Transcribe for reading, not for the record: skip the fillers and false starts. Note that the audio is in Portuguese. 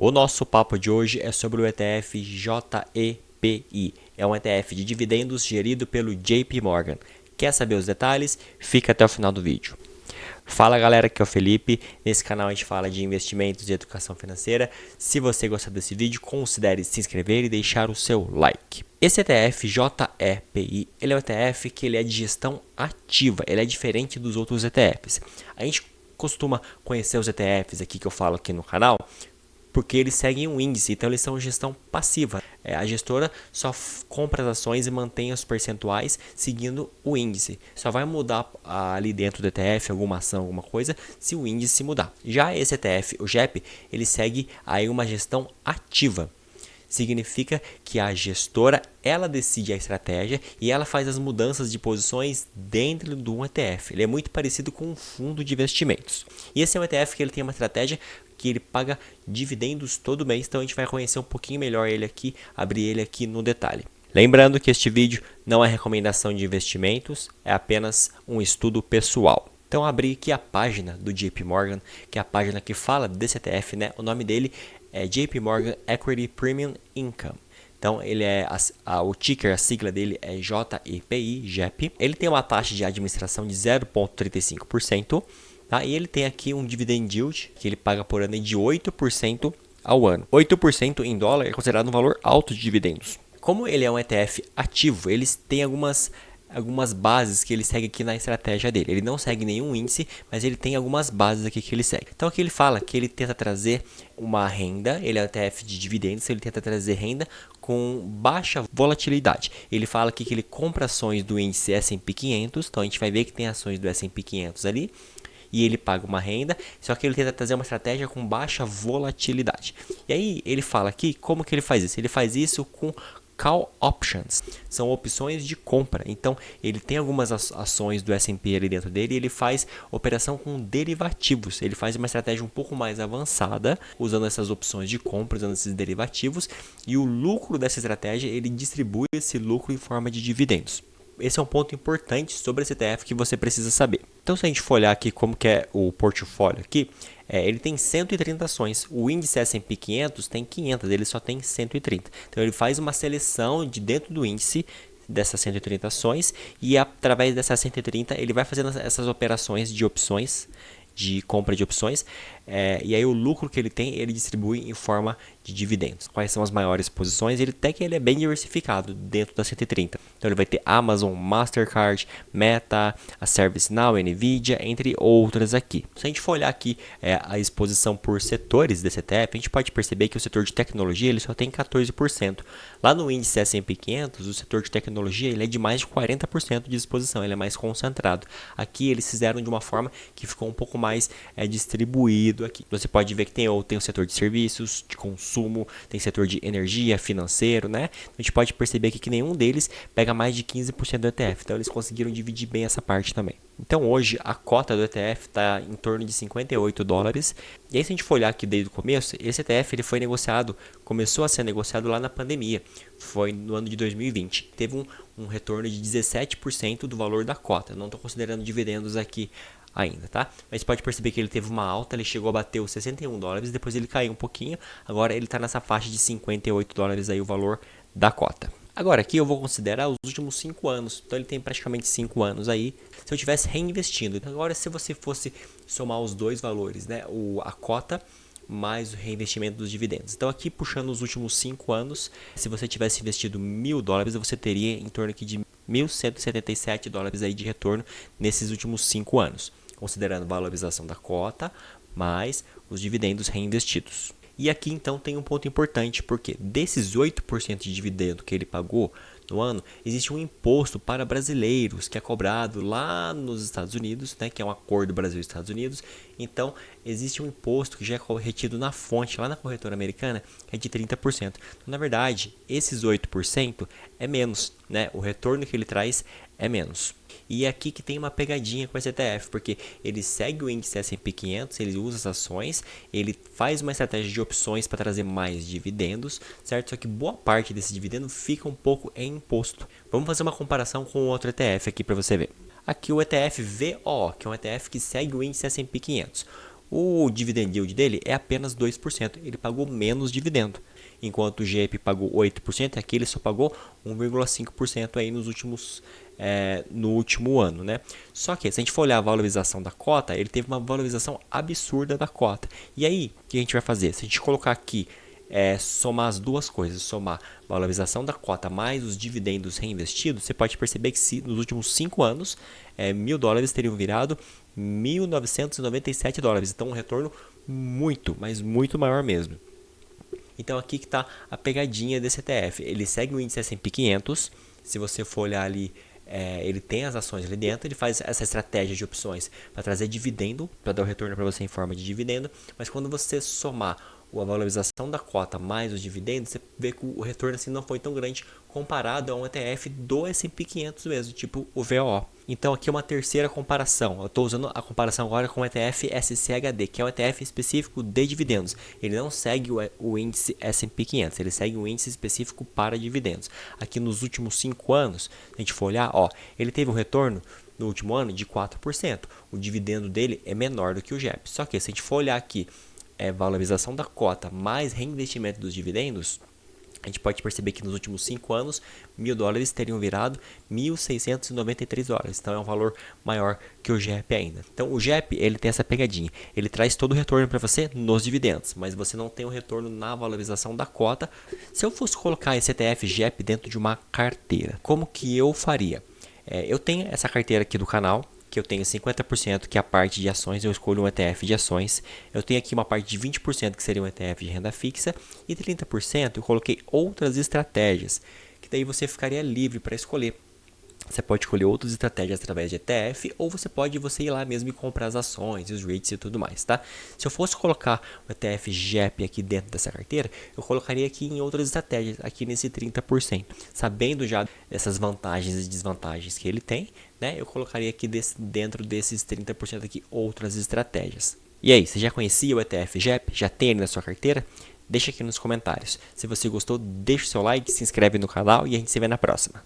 O nosso papo de hoje é sobre o ETF JEPI. É um ETF de dividendos gerido pelo JP Morgan. Quer saber os detalhes? Fica até o final do vídeo. Fala galera, aqui é o Felipe. Nesse canal a gente fala de investimentos e educação financeira. Se você gostar desse vídeo, considere se inscrever e deixar o seu like. Esse ETF JEPI, ele é um ETF que ele é de gestão ativa, ele é diferente dos outros ETFs. A gente costuma conhecer os ETFs aqui que eu falo aqui no canal, porque eles seguem um índice, então eles são gestão passiva. A gestora só compra as ações e mantém os percentuais seguindo o índice. Só vai mudar ali dentro do ETF alguma ação, alguma coisa, se o índice mudar. Já esse ETF, o JEPI, ele segue aí uma gestão ativa. Significa que a gestora, ela decide a estratégia e ela faz as mudanças de posições dentro do ETF. Ele é muito parecido com um fundo de investimentos. E esse é um ETF que ele tem uma estratégia que ele paga dividendos todo mês, então a gente vai conhecer um pouquinho melhor ele aqui, abrir ele aqui no detalhe. Lembrando que este vídeo não é recomendação de investimentos, é apenas um estudo pessoal. Então abri aqui a página do JP Morgan, que é a página que fala desse ETF, né? O nome dele é JP Morgan Equity Premium Income. Então ele é o ticker, a sigla dele é JEPI. Ele tem uma taxa de administração de 0,35%. Tá? E ele tem aqui um dividend yield que ele paga por ano de 8% ao ano. 8% em dólar é considerado um valor alto de dividendos. Como ele é um ETF ativo, eles têm algumas bases que ele segue aqui na estratégia dele. Ele não segue nenhum índice, mas ele tem algumas bases aqui que ele segue. Então aqui ele fala que ele tenta trazer uma renda, ele é um ETF de dividendos, ele tenta trazer renda com baixa volatilidade. Ele fala aqui que ele compra ações do índice S&P 500, então a gente vai ver que tem ações do S&P 500 ali, e ele paga uma renda, só que ele tenta trazer uma estratégia com baixa volatilidade. E aí ele fala aqui como que ele faz isso. Ele faz isso com call options, são opções de compra. Então ele tem algumas ações do S&P ali dentro dele e ele faz operação com derivativos. Ele faz uma estratégia um pouco mais avançada, usando essas opções de compra, usando esses derivativos, e o lucro dessa estratégia ele distribui esse lucro em forma de dividendos. Esse é um ponto importante sobre esse ETF que você precisa saber. Então, se a gente for olhar aqui como que é o portfólio aqui, ele tem 130 ações. O índice S&P 500 tem 500, ele só tem 130. Então, ele faz uma seleção de dentro do índice dessas 130 ações e através dessas 130 ele vai fazendo essas operações de opções, de compra de opções, e aí o lucro que ele tem, ele distribui em forma de dividendos. Quais são as maiores posições? Ele até que ele é bem diversificado dentro das 130. Então ele vai ter Amazon, Mastercard, Meta, a ServiceNow, Nvidia, entre outras aqui. Se a gente for olhar aqui a exposição por setores desse ETF, a gente pode perceber que o setor de tecnologia ele só tem 14%. Lá no índice S&P 500, o setor de tecnologia ele é de mais de 40% de exposição, ele é mais concentrado. Aqui eles fizeram de uma forma que ficou um pouco mais distribuído aqui. Você pode ver que tem o setor de serviços, de consumo, tem setor de energia, financeiro, né? A gente pode perceber aqui que nenhum deles pega mais de 15% do ETF. Então eles conseguiram dividir bem essa parte também. Então hoje a cota do ETF está em torno de 58 dólares. E aí se a gente for olhar aqui desde o começo, esse ETF ele foi negociado, começou a ser negociado lá na pandemia. Foi no ano de 2020. Teve um retorno de 17% do valor da cota. Não estou considerando dividendos aqui ainda, tá? Mas pode perceber que ele teve uma alta, ele chegou a bater os 61 dólares, depois ele caiu um pouquinho, agora ele está nessa faixa de 58 dólares aí o valor da cota. Agora aqui eu vou considerar os últimos 5 anos, então ele tem praticamente 5 anos aí, se eu estivesse reinvestindo. Agora se você fosse somar os dois valores, né, a cota mais o reinvestimento dos dividendos. Então aqui puxando os últimos 5 anos, se você tivesse investido 1.000 dólares, você teria em torno aqui de 1.177 dólares aí de retorno nesses últimos 5 anos. Considerando a valorização da cota, mais os dividendos reinvestidos. E aqui então tem um ponto importante, porque desses 8% de dividendo que ele pagou no ano, existe um imposto para brasileiros que é cobrado lá nos Estados Unidos, né, que é um acordo Brasil e Estados Unidos. Então existe um imposto que já é retido na fonte, lá na corretora americana, que é de 30%. Então, na verdade, esses 8% é menos, né? O retorno que ele traz é menos. E é aqui que tem uma pegadinha com esse ETF, porque ele segue o índice S&P 500, ele usa as ações, ele faz uma estratégia de opções para trazer mais dividendos, certo? Só que boa parte desse dividendo fica um pouco em imposto. Vamos fazer uma comparação com outro ETF aqui para você ver. Aqui o ETF VO, que é um ETF que segue o índice S&P 500. O dividend yield dele é apenas 2%, ele pagou menos dividendo. Enquanto o GEP pagou 8%, aqui ele só pagou 1,5% aí no último ano, né? Só que se a gente for olhar a valorização da cota, ele teve uma valorização absurda da cota. E aí, o que a gente vai fazer? Se a gente colocar aqui, somar as duas coisas, somar a valorização da cota mais os dividendos reinvestidos, você pode perceber que nos últimos 5 anos, $1.000 teriam virado $1.997. Então, um retorno muito, mas muito maior mesmo. Então aqui que está a pegadinha desse ETF. Ele segue o índice S&P 500. Se você for olhar ali, ele tem as ações ali dentro. Ele faz essa estratégia de opções para trazer dividendo, para dar o retorno para você em forma de dividendo. Mas quando você somar a valorização da cota mais os dividendos, você vê que o retorno assim não foi tão grande comparado a um ETF do S&P 500 mesmo, tipo o VOO. Então aqui é uma terceira comparação. Eu estou usando a comparação agora com o ETF SCHD, que é um ETF específico de dividendos. Ele não segue o índice S&P 500, ele segue um índice específico para dividendos. Aqui nos últimos 5 anos, se a gente for olhar, ele teve um retorno no último ano de 4%. O dividendo dele é menor do que o GEP. Só que se a gente for olhar aqui, valorização da cota mais reinvestimento dos dividendos, a gente pode perceber que nos últimos 5 anos, $1.000 teriam virado $1.693. Então é um valor maior que o GEP ainda. Então o GEP ele tem essa pegadinha. Ele traz todo o retorno para você nos dividendos, mas você não tem o retorno na valorização da cota. Se eu fosse colocar esse ETF GEP dentro de uma carteira, como que eu faria? Eu tenho essa carteira aqui do canal, que eu tenho 50% que é a parte de ações, eu escolho um ETF de ações. Eu tenho aqui uma parte de 20% que seria um ETF de renda fixa e 30% eu coloquei outras estratégias, que daí você ficaria livre para escolher. Você pode escolher outras estratégias através de ETF ou você pode ir lá mesmo e comprar as ações, os REITs e tudo mais, tá? Se eu fosse colocar o ETF GEP aqui dentro dessa carteira, eu colocaria aqui em outras estratégias, aqui nesse 30%. Sabendo já dessas vantagens e desvantagens que ele tem, né? Eu colocaria aqui dentro desses 30% aqui outras estratégias. E aí, você já conhecia o ETF GEP? Já tem ele na sua carteira? Deixa aqui nos comentários. Se você gostou, deixa o seu like, se inscreve no canal e a gente se vê na próxima.